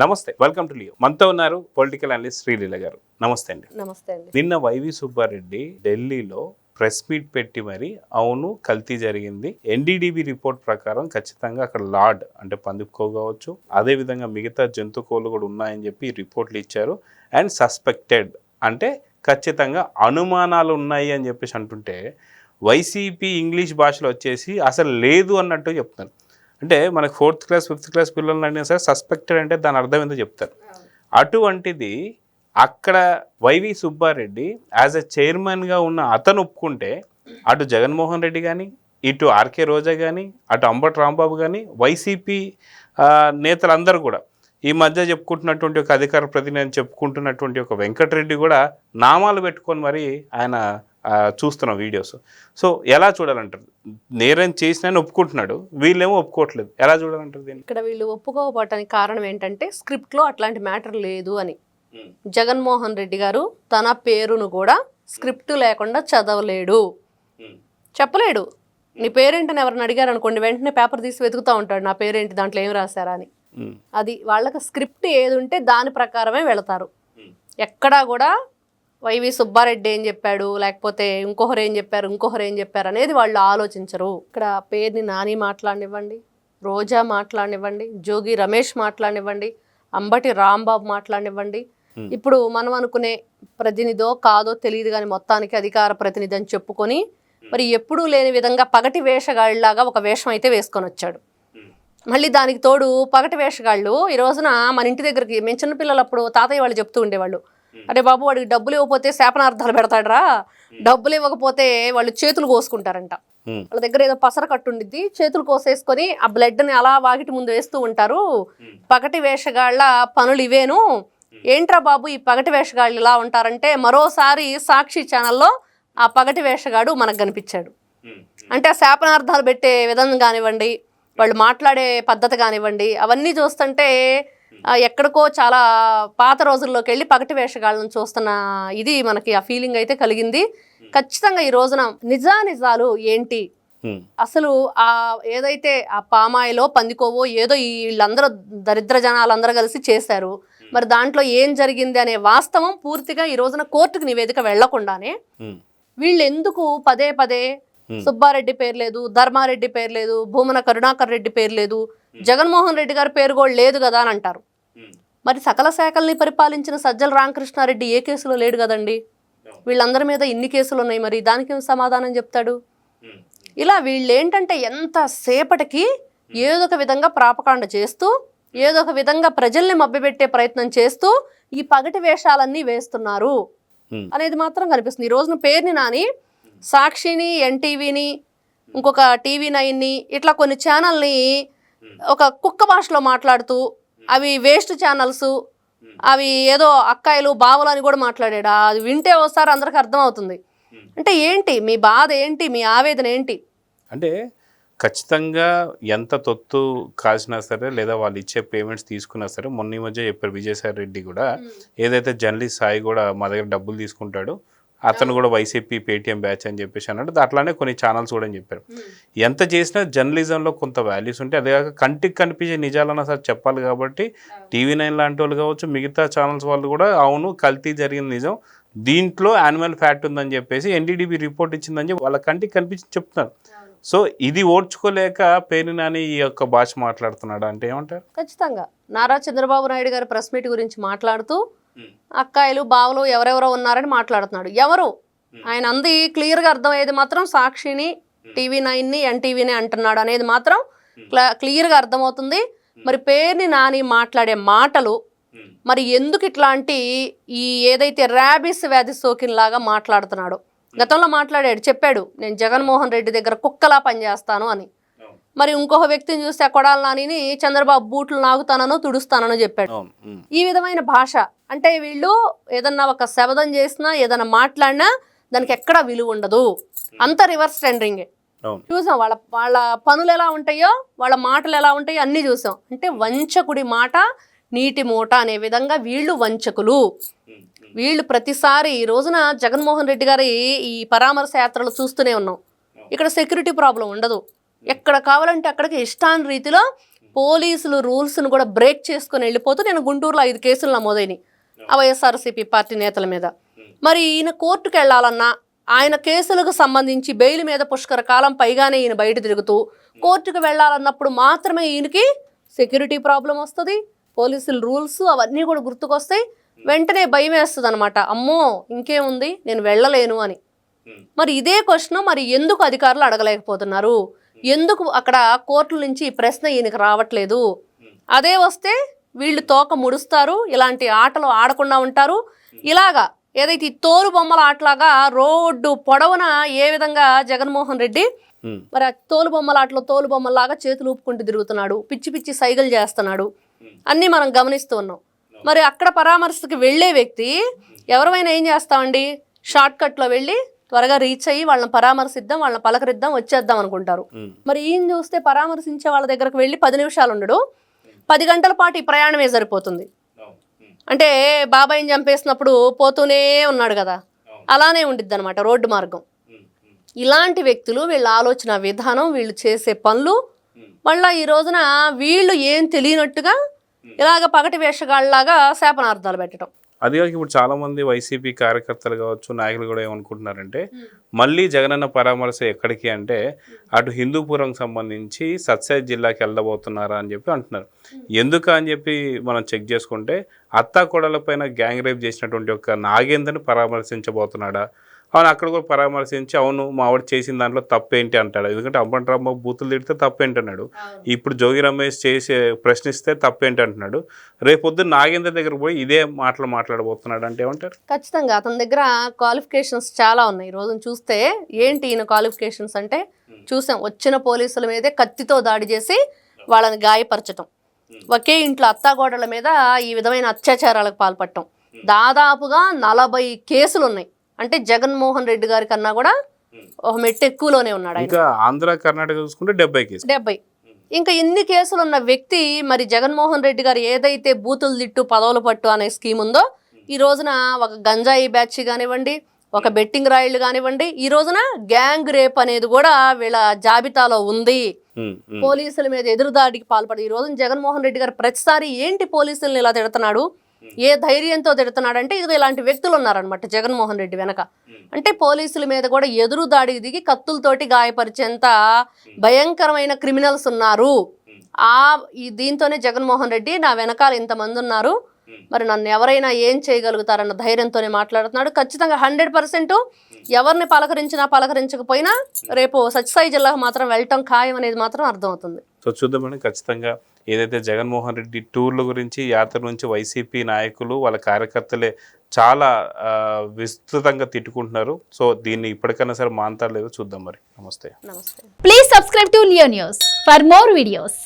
నమస్తే, welcome to Leo. మనతో ఉన్నారు పొలిటికల్ అనలిస్ట్ శ్రీలీల గారు. నమస్తే అండి. నమస్తే అండి. నిన్న వైవి సుబ్బారెడ్డి ఢిల్లీలో ప్రెస్ మీట్ పెట్టి మరి అవును కల్తీ జరిగింది, ఎన్డీడీబీ రిపోర్ట్ ప్రకారం ఖచ్చితంగా అక్కడ లార్డ్ అంటే పందుకో కావచ్చు, అదేవిధంగా మిగతా జంతుకోలు కూడా ఉన్నాయని చెప్పి రిపోర్ట్లు ఇచ్చారు. అండ్ సస్పెక్టెడ్ అంటే ఖచ్చితంగా అనుమానాలు ఉన్నాయి అని చెప్పేసి అంటుంటే, వైసీపీ ఇంగ్లీష్ భాషలో వచ్చేసి అసలు లేదు అన్నట్టు చెప్తున్నారు. అంటే మనకు 4th క్లాస్ 5th క్లాస్ పిల్లలు అయినా సరే సస్పెక్టెడ్ అంటే దాని అర్థం ఏందో చెప్తారు. అటువంటిది అక్కడ వైవి సుబ్బారెడ్డి యాజ్ ఎ చైర్మన్గా ఉన్న అతను ఒప్పుకుంటే, అటు జగన్మోహన్ రెడ్డి కానీ, ఇటు ఆర్కే రోజా కానీ, అటు అంబటి రాంబాబు కానీ, వైసీపీ నేతలందరూ కూడా ఈ మధ్య చెప్పుకుంటున్నటువంటి ఒక అధికార ప్రతినిధి చెప్పుకుంటున్నటువంటి ఒక వెంకటరెడ్డి కూడా నామాలు పెట్టుకొని మరి ఆయన చూస్తున్నాం వీడియోస్. సో ఎలా చూడాలంటారు? నేరం చేసిన ఒప్పుకుంటున్నాడు, వీళ్ళేమో ఒప్పుకోవట్లేదు. ఎలా చూడాలంటారు దీన్ని? ఇక్కడ వీళ్ళు ఒప్పుకోకపోవటానికి కారణం ఏంటంటే స్క్రిప్ట్లో అట్లాంటి మ్యాటర్ లేదు అని. జగన్మోహన్ రెడ్డి గారు తన పేరును కూడా స్క్రిప్ట్ లేకుండా చదవలేడు, చెప్పలేడు. నీ పేరేంటని ఎవరిని అడిగారు అనుకోండి, వెంటనే పేపర్ తీసి వెతుకుతూ ఉంటాడు, నా పేరేంటి, దాంట్లో ఏం రాశారా అని. అది వాళ్ళకి స్క్రిప్ట్ ఏది ఉంటే దాని ప్రకారమే వెళతారు. ఎక్కడా కూడా వైవి సుబ్బారెడ్డి ఏం చెప్పాడు, లేకపోతే ఇంకొకరు ఏం చెప్పారు అనేది వాళ్ళు ఆలోచించరు. ఇక్కడ పేరుని నాని మాట్లాడనివ్వండి, రోజా మాట్లాడనివ్వండి, జోగి రమేష్ మాట్లాడనివ్వండి, అంబటి రాంబాబు మాట్లాడనివ్వండి, ఇప్పుడు మనం అనుకునే ప్రతినిధో కాదో తెలియదు కానీ మొత్తానికి అధికార ప్రతినిధి అని చెప్పుకొని మరి ఎప్పుడూ లేని విధంగా పగటి వేషగాళ్ళలాగా ఒక వేషం అయితే వేసుకొని వచ్చాడు. మళ్ళీ దానికి తోడు పగటి వేషగాళ్ళు ఈ రోజున మన ఇంటి దగ్గరికి మేము చిన్నపిల్లలప్పుడు తాతయ్య వాళ్ళు చెప్తూ ఉండేవాళ్ళు, అరే బాబు వాడికి డబ్బులు ఇవ్వకపోతే శాపనార్థాలు పెడతాడరా, డబ్బులు ఇవ్వకపోతే వాళ్ళు చేతులు కోసుకుంటారంట. వాళ్ళ దగ్గర ఏదో పసర కట్టుండిద్ది, చేతులు కోసేసుకొని ఆ బ్లడ్ని అలా వాకిటి ముందు వేస్తూ ఉంటారు. పగటి వేషగాళ్ళ పనులు ఇవేను. ఏంట్రా బాబు ఈ పగటి వేషగాళ్ళు ఇలా ఉంటారంటే, మరోసారి సాక్షి ఛానల్లో ఆ పగటి వేషగాడు మనకు కనిపించాడు. అంటే ఆ శాపనార్థాలు పెట్టే విధానం కానివ్వండి, వాళ్ళు మాట్లాడే పద్ధతి కానివ్వండి, అవన్నీ చూస్తుంటే ఎక్కడికో చాలా పాత రోజుల్లోకి వెళ్ళి పగటి వేషగాళ్ళను చూస్తున్న ఇది మనకి ఆ ఫీలింగ్ అయితే కలిగింది. ఖచ్చితంగా ఈ రోజున నిజాలు ఏంటి, అసలు ఆ ఏదైతే ఆ పామాయిలో పందికోవో ఏదో వీళ్ళందరూ దరిద్ర జనాలందరూ కలిసి చేశారు, మరి దాంట్లో ఏం జరిగింది అనే వాస్తవం పూర్తిగా ఈ రోజున కోర్టుకు నివేదిక వెళ్లకుండానే వీళ్ళు ఎందుకు పదే పదే సుబ్బారెడ్డి పేరు లేదు, ధర్మారెడ్డి పేరు లేదు, భూమన కరుణాకర్ రెడ్డి పేరు లేదు, జగన్మోహన్ రెడ్డి గారి పేరు కూడా లేదు కదా అని అంటారు. మరి సకల శాఖల్ని పరిపాలించిన సజ్జల రామకృష్ణారెడ్డి ఏ కేసులో లేడు కదండి. వీళ్ళందరి మీద ఇన్ని కేసులు ఉన్నాయి, మరి దానికి సమాధానం చెప్తాడు. ఇలా వీళ్ళు ఏంటంటే ఎంతసేపటికి ఏదో ఒక విధంగా ప్రాపకాండ చేస్తూ, ఏదో ఒక విధంగా ప్రజల్ని మభ్యపెట్టే ప్రయత్నం చేస్తూ ఈ పగటి వేషాలన్నీ వేస్తున్నారు అనేది మాత్రం కనిపిస్తుంది. ఈ రోజున పేరుని నాని సాక్షిని, ఎన్టీవీని, ఇంకొక TV9ని ఇట్లా కొన్ని ఛానల్ని ఒక కుక్క భాషలో మాట్లాడుతూ, అవి వేస్ట్ ఛానల్స్, అవి ఏదో అక్కాయిలు బావలు అని కూడా మాట్లాడాడు. అది వింటే ఒకసారి అందరికి అర్థమవుతుంది. అంటే ఏంటి మీ బాధ, ఏంటి మీ ఆవేదన ఏంటి? అంటే ఖచ్చితంగా ఎంత తొత్తు కాసినా సరే, లేదా వాళ్ళు ఇచ్చే పేమెంట్స్ తీసుకున్నా సరే, మొన్న ఈ మధ్య చెప్పారు విజయసాయి రెడ్డి కూడా, ఏదైతే జర్నలిస్ట్ సాయి కూడా మా దగ్గర డబ్బులు తీసుకుంటాడు, అతను కూడా వైసీపీ పేటీఎం బ్యాచ్ అని చెప్పేసి అన్నాడు. అట్లానే కొన్ని ఛానల్స్ కూడా అని చెప్పారు. ఎంత చేసినా జర్నలిజంలో కొంత వాల్యూస్ ఉంటే, అదే కాక కంటికి కనిపించే నిజాలన్నా సరే చెప్పాలి. కాబట్టి TV9 లాంటి వాళ్ళు కావచ్చు, మిగతా ఛానల్స్ వాళ్ళు కూడా అవును కల్తీ జరిగిన నిజం, దీంట్లో యాన్యువల్ ఫ్యాక్ట్ ఉందని చెప్పేసి ఎన్డీడీబీ రిపోర్ట్ ఇచ్చిందని చెప్పి వాళ్ళ కంటికి కనిపించి చెప్తున్నారు. సో ఇది ఓర్చుకోలేక పేరు నాని ఈ యొక్క భాష మాట్లాడుతున్నాడు అంటే ఏమంటారు? ఖచ్చితంగా నారా చంద్రబాబు నాయుడు గారి ప్రెస్ మీట్ గురించి మాట్లాడుతూ అక్కాయిలు బావలు ఎవరెవరో ఉన్నారని మాట్లాడుతున్నాడు. ఎవరు ఆయన అంది క్లియర్గా అర్థమయ్యేది మాత్రం సాక్షిని, TV9ని, ఎన్టీవీని అంటున్నాడు అనేది మాత్రం క్లియర్గా అర్థమవుతుంది. మరి పేరుని నాని మాట్లాడే మాటలు మరి ఎందుకు ఇట్లాంటి ఈ ఏదైతే ర్యాబిస్ వ్యాధి సోకినలాగా మాట్లాడుతున్నాడో, గతంలో మాట్లాడాడు, చెప్పాడు నేను జగన్మోహన్ రెడ్డి దగ్గర కుక్కలా పనిచేస్తాను అని. మరి ఇంకొక వ్యక్తిని చూస్తే కొడాలి నానిని చంద్రబాబు బూట్లు నాగుతానో తుడుస్తానో చెప్పాడు. ఈ విధమైన భాష అంటే వీళ్ళు ఏదన్నా ఒక శబదం చేసినా, ఏదన్నా మాట్లాడినా దానికి ఎక్కడా విలువ ఉండదు. అంత రివర్స్ టెండరింగే చూసాం. వాళ్ళ పనులు ఎలా ఉంటాయో, వాళ్ళ మాటలు ఎలా ఉంటాయో అన్నీ చూసాం. అంటే వంచకుడి మాట నీటి మూట అనే విధంగా వీళ్ళు వంచకులు. వీళ్ళు ప్రతిసారి ఈ రోజున జగన్మోహన్ రెడ్డి గారి ఈ పరామర్శ యాత్రలు చూస్తూనే ఉన్నాం. ఇక్కడ సెక్యూరిటీ ప్రాబ్లం ఉండదు. ఎక్కడ కావాలంటే అక్కడికి ఇష్టాన్ రీతిలో పోలీసులు రూల్స్ను కూడా బ్రేక్ చేసుకొని వెళ్ళిపోతూ నేను గుంటూరులో 5 కేసులు నమోదైనాయి ఆ వైఎస్ఆర్సీపీ పార్టీ నేతల మీద. మరి ఈయన కోర్టుకు వెళ్ళాలన్నా ఆయన కేసులకు సంబంధించి బెయిల్ మీద పుష్కర కాలం పైగానే ఈయన బయట తిరుగుతూ కోర్టుకు వెళ్ళాలన్నప్పుడు మాత్రమే ఈయనకి సెక్యూరిటీ ప్రాబ్లం వస్తుంది, పోలీసుల రూల్స్ అవన్నీ కూడా గుర్తుకొస్తాయి. వెంటనే భయం వేస్తుంది అనమాట, అమ్మో ఇంకేముంది నేను వెళ్ళలేను అని. మరి ఇదే క్వశ్చన్ మరి ఎందుకు అధికారులు అడగలేకపోతున్నారు, ఎందుకు అక్కడ కోర్టుల నుంచి ఈ ప్రశ్న ఈయనకి రావట్లేదు? అదే వస్తే వీళ్ళు తోక ముడుస్తారు, ఇలాంటి ఆటలు ఆడకుండా ఉంటారు. ఇలాగా ఏదైతే ఈ తోలు బొమ్మల ఆటలాగా రోడ్డు పొడవున ఏ విధంగా జగన్మోహన్ రెడ్డి మరి ఆ తోలు బొమ్మల ఆటలో తోలు బొమ్మలాగా చేతులు ఊపుకుంటూ తిరుగుతున్నాడు, పిచ్చి పిచ్చి సైగలు చేస్తున్నాడు, అన్నీ మనం గమనిస్తూ ఉన్నాం. మరి అక్కడ పరామర్శకు వెళ్ళే వ్యక్తి ఎవరైనా ఏం చేస్తామండి, షార్ట్ కట్లో వెళ్ళి త్వరగా రీచ్ అయ్యి వాళ్ళని పరామర్శిద్దాం, వాళ్ళని పలకరిద్దాం, వచ్చేద్దాం అనుకుంటారు. మరి ఈయన చూస్తే పరామర్శించే వాళ్ళ దగ్గరకు వెళ్ళి 10 నిమిషాలు ఉండడు, 10 గంటల పాటు ఈ ప్రయాణమే సరిపోతుంది. అంటే బాబాయిని చంపేసినప్పుడు పోతూనే ఉన్నాడు కదా, అలానే ఉండిద్ది అనమాట రోడ్డు మార్గం. ఇలాంటి వ్యక్తులు, వీళ్ళ ఆలోచన విధానం, వీళ్ళు చేసే పనులు, మళ్ళీ ఈ రోజున వీళ్ళు ఏం తెలియనట్టుగా ఇలాగ పగటి వేషగాళ్ళలాగా శాపనార్థాలు పెట్టడం. అది కాక ఇప్పుడు చాలా మంది వైసీపీ కార్యకర్తలు కావచ్చు, నాయకులు కూడా ఏమనుకుంటున్నారంటే మళ్ళీ జగనన్న పరామర్శ ఎక్కడికి అంటే అటు హిందూపురం సంబంధించి సత్సాయి జిల్లాకి వెళ్ళబోతున్నారా అని చెప్పి అంటున్నారు. ఎందుకు అని చెప్పి మనం చెక్ చేసుకుంటే అత్తా కోడల పైన గ్యాంగ్ రేప్ చేసినటువంటి ఒక నాగేంద్రని పరామర్శించబోతున్నాడా? అవును, అక్కడ కూడా పరామర్శించి అవును మా ఆవిడ చేసిన దాంట్లో తప్పేంటి అంటాడు. ఎందుకంటే అంబటరాంబాబు బూతులు తిడితే తప్పేంటి అన్నాడు, ఇప్పుడు జోగి రమేష్ చేసి ప్రశ్నిస్తే తప్పేంటి అంటున్నాడు. రేపొద్దున నాగేంద్ర దగ్గర పోయి ఇదే మాటలు మాట్లాడబోతున్నాడు అంటే ఏమంటారు? ఖచ్చితంగా అతని దగ్గర క్వాలిఫికేషన్స్ చాలా ఉన్నాయి. ఈ రోజు చూస్తే ఏంటి ఈయన క్వాలిఫికేషన్స్ అంటే చూసాం, వచ్చిన పోలీసుల మీదే కత్తితో దాడి చేసి వాళ్ళని గాయపరచటం, ఒకే ఇంట్లో అత్తాగోడల మీద ఈ విధమైన అత్యాచారాలకు పాల్పడటం, దాదాపుగా 40 కేసులు ఉన్నాయి. అంటే జగన్మోహన్ రెడ్డి గారి కన్నా కూడా ఒక మెట్టు ఎక్కువలోనే ఉన్నాడు. ఇంకా ఆంధ్ర కర్ణాటక చూసుకుంటే 70 కేసులు. 70. ఇంకా ఇన్ని కేసులు ఉన్న వ్యక్తి మరి జగన్మోహన్ రెడ్డి గారు ఏదైతే బూతులు తిట్టు పదవులు పట్టు అనే స్కీమ్ ఉందో, ఈ రోజున ఒక గంజాయి బ్యాచ్ కానివ్వండి, ఒక బెట్టింగ్ రాయిళ్ళు కానివ్వండి, ఈ రోజున గ్యాంగ్ రేప్ అనేది కూడా వీళ్ళ జాబితాలో ఉంది. పోలీసుల మీద ఎదురుదాడికి పాల్పడి ఈ రోజున జగన్మోహన్ రెడ్డి గారు ప్రతిసారి ఏంటి పోలీసులను ఇలా తిడుతున్నాడు, ఏ ధైర్యంతో తిడుతున్నాడంటే ఇదిగో ఇలాంటి వ్యక్తులు ఉన్నారనమాట జగన్మోహన్ రెడ్డి వెనక. అంటే పోలీసుల మీద కూడా ఎదురు దాడికి దిగి కత్తులతోటి గాయపరిచేంత భయంకరమైన క్రిమినల్స్ ఉన్నారు. దీంతోనే జగన్మోహన్ రెడ్డి నా వెనకాల ఇంతమంది ఉన్నారు, మరి నన్ను ఎవరైనా ఏం చేయగలుగుతారన్న ధైర్యంతోనే మాట్లాడుతున్నాడు. ఖచ్చితంగా 100% ఎవరిని పలకరించినా పలకరించకపోయినా రేపు సత్యసాయి జిల్లాకు మాత్రం వెళ్ళటం ఖాయం అనేది మాత్రం అర్థమవుతుంది. సో చూద్దామని ఖచ్చితంగా ఏదైతే జగన్మోహన్ రెడ్డి టూర్ల గురించి యాత్ర నుంచి వైసీపీ నాయకులు వాళ్ళ కార్యకర్తలే చాలా విస్తృతంగా తిట్టుకుంటున్నారు. సో దీన్ని ఇప్పటికైనా సరే మాంతారు లేదో చూద్దాం మరి. నమస్తే. Please subscribe to Leo news for more videos.